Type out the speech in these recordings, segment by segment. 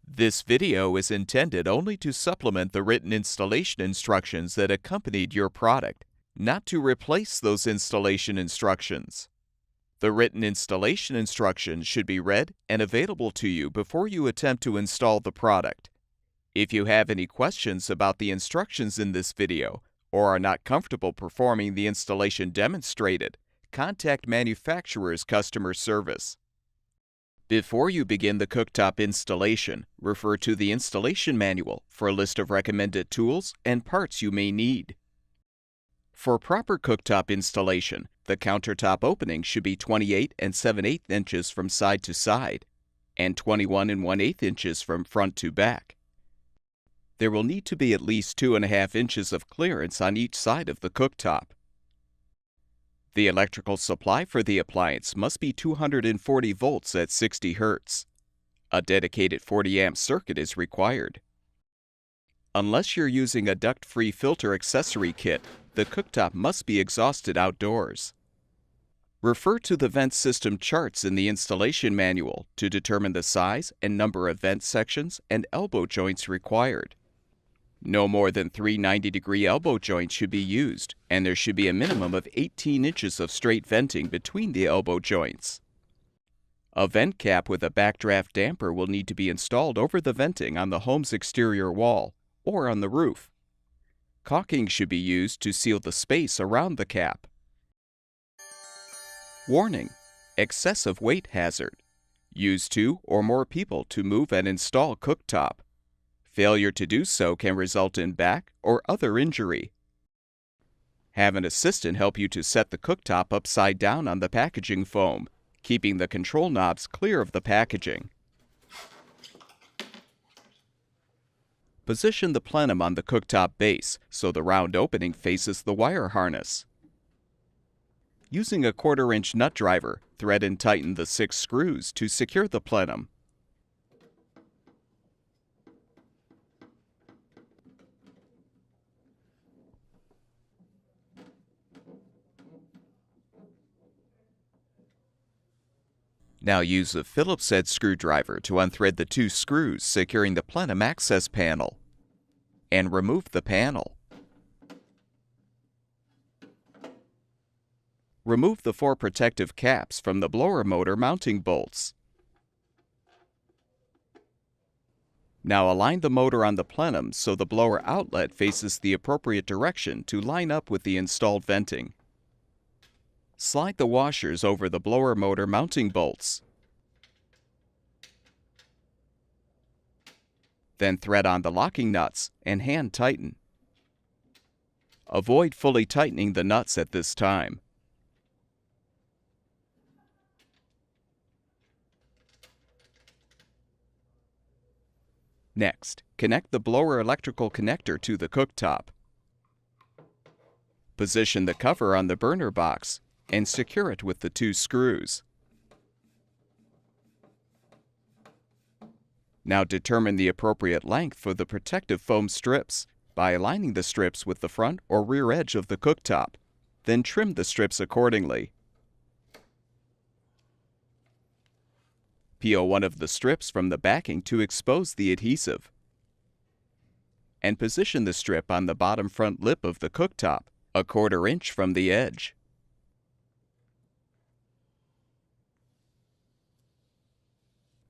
This video is intended only to supplement the written installation instructions that accompanied your product, not to replace those installation instructions. The written installation instructions should be read and available to you before you attempt to install the product. If you have any questions about the instructions in this video or are not comfortable performing the installation demonstrated, contact manufacturer's customer service. Before you begin the cooktop installation, refer to the installation manual for a list of recommended tools and parts you may need. For proper cooktop installation, the countertop opening should be 28 7/8 inches from side to side and 21 1/8 inches from front to back. There will need to be at least 2.5 inches of clearance on each side of the cooktop. The electrical supply for the appliance must be 240 volts at 60 Hz. A dedicated 40 amp circuit is required. Unless you're using a duct-free filter accessory kit, the cooktop must be exhausted outdoors. Refer to the vent system charts in the installation manual to determine the size and number of vent sections and elbow joints required. No more than 3 90-degree elbow joints should be used, and there should be a minimum of 18 inches of straight venting between the elbow joints. A vent cap with a backdraft damper will need to be installed over the venting on the home's exterior wall or on the roof. Caulking should be used to seal the space around the cap. Warning: excessive weight hazard. Use 2 or more people to move and install cooktop. Failure to do so can result in back or other injury. Have an assistant help you to set the cooktop upside down on the packaging foam, keeping the control knobs clear of the packaging. Position the plenum on the cooktop base so the round opening faces the wire harness. Using a 1/4 inch nut driver, thread and tighten the 6 screws to secure the plenum. Now use a Phillips head screwdriver to unthread the 2 screws securing the plenum access panel, and remove the panel. Remove the 4 protective caps from the blower motor mounting bolts. Now align the motor on the plenum so the blower outlet faces the appropriate direction to line up with the installed venting. Slide the washers over the blower motor mounting bolts. Then thread on the locking nuts and hand tighten. Avoid fully tightening the nuts at this time. Next, connect the blower electrical connector to the cooktop. Position the cover on the burner box and secure it with the 2 screws. Now determine the appropriate length for the protective foam strips by aligning the strips with the front or rear edge of the cooktop. Then trim the strips accordingly. Peel one of the strips from the backing to expose the adhesive. And position the strip on the bottom front lip of the cooktop, a 1/4 inch from the edge.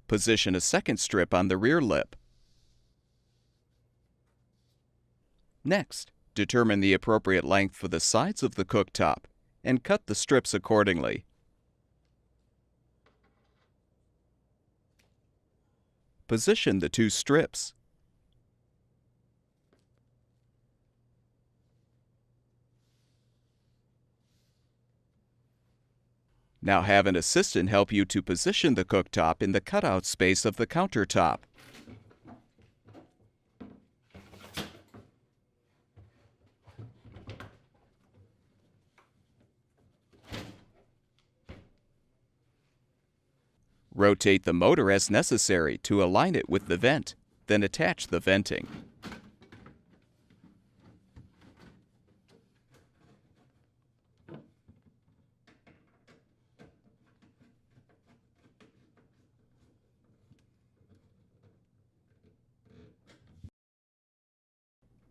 Position a second strip on the rear lip. Next, determine the appropriate length for the sides of the cooktop and cut the strips accordingly. Position the 2 strips. Now have an assistant help you to position the cooktop in the cutout space of the countertop. Rotate the motor as necessary to align it with the vent, then attach the venting.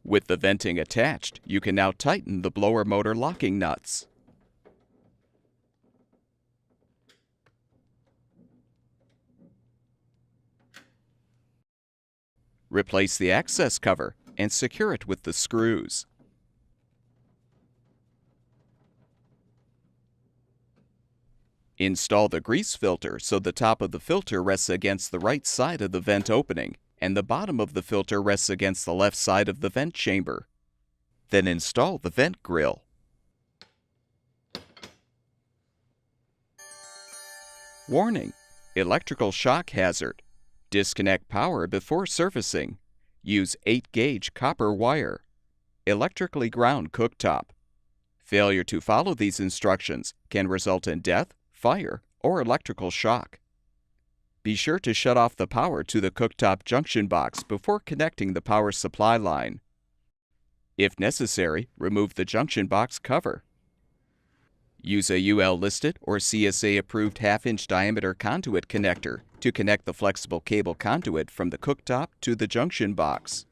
With the venting attached, you can now tighten the blower motor locking nuts. Replace the access cover and secure it with the screws. Install the grease filter so the top of the filter rests against the right side of the vent opening and the bottom of the filter rests against the left side of the vent chamber. Then install the vent grill. Warning: electrical shock hazard. Disconnect power before servicing. Use 8-gauge copper wire. Electrically ground cooktop. Failure to follow these instructions can result in death, fire, or electrical shock. Be sure to shut off the power to the cooktop junction box before connecting the power supply line. If necessary, remove the junction box cover. Use a UL-listed or CSA-approved half-inch diameter conduit connector to connect the flexible cable conduit from the cooktop to the junction box.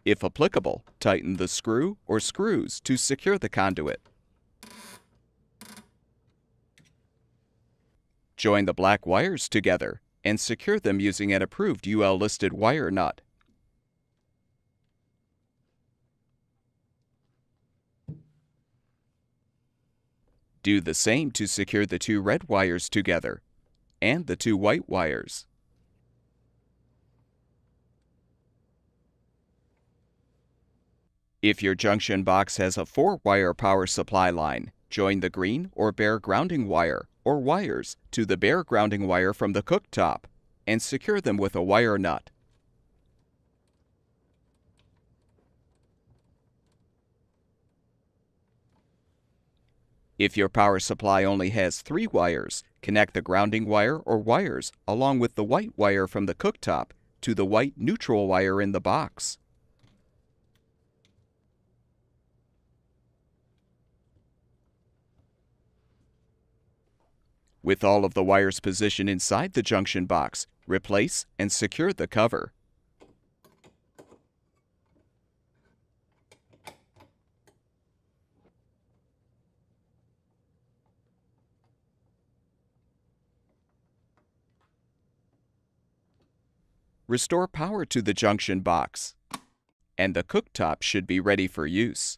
If applicable, tighten the screw or screws to secure the conduit. Join the black wires together and secure them using an approved UL-listed wire nut. Do the same to secure the 2 red wires together and the 2 white wires. If your junction box has a 4-wire power supply line, join the green or bare grounding wire or wires to the bare grounding wire from the cooktop and secure them with a wire nut. If your power supply only has 3 wires, connect the grounding wire or wires along with the white wire from the cooktop to the white neutral wire in the box. With all of the wires positioned inside the junction box, replace and secure the cover. Restore power to the junction box, and the cooktop should be ready for use.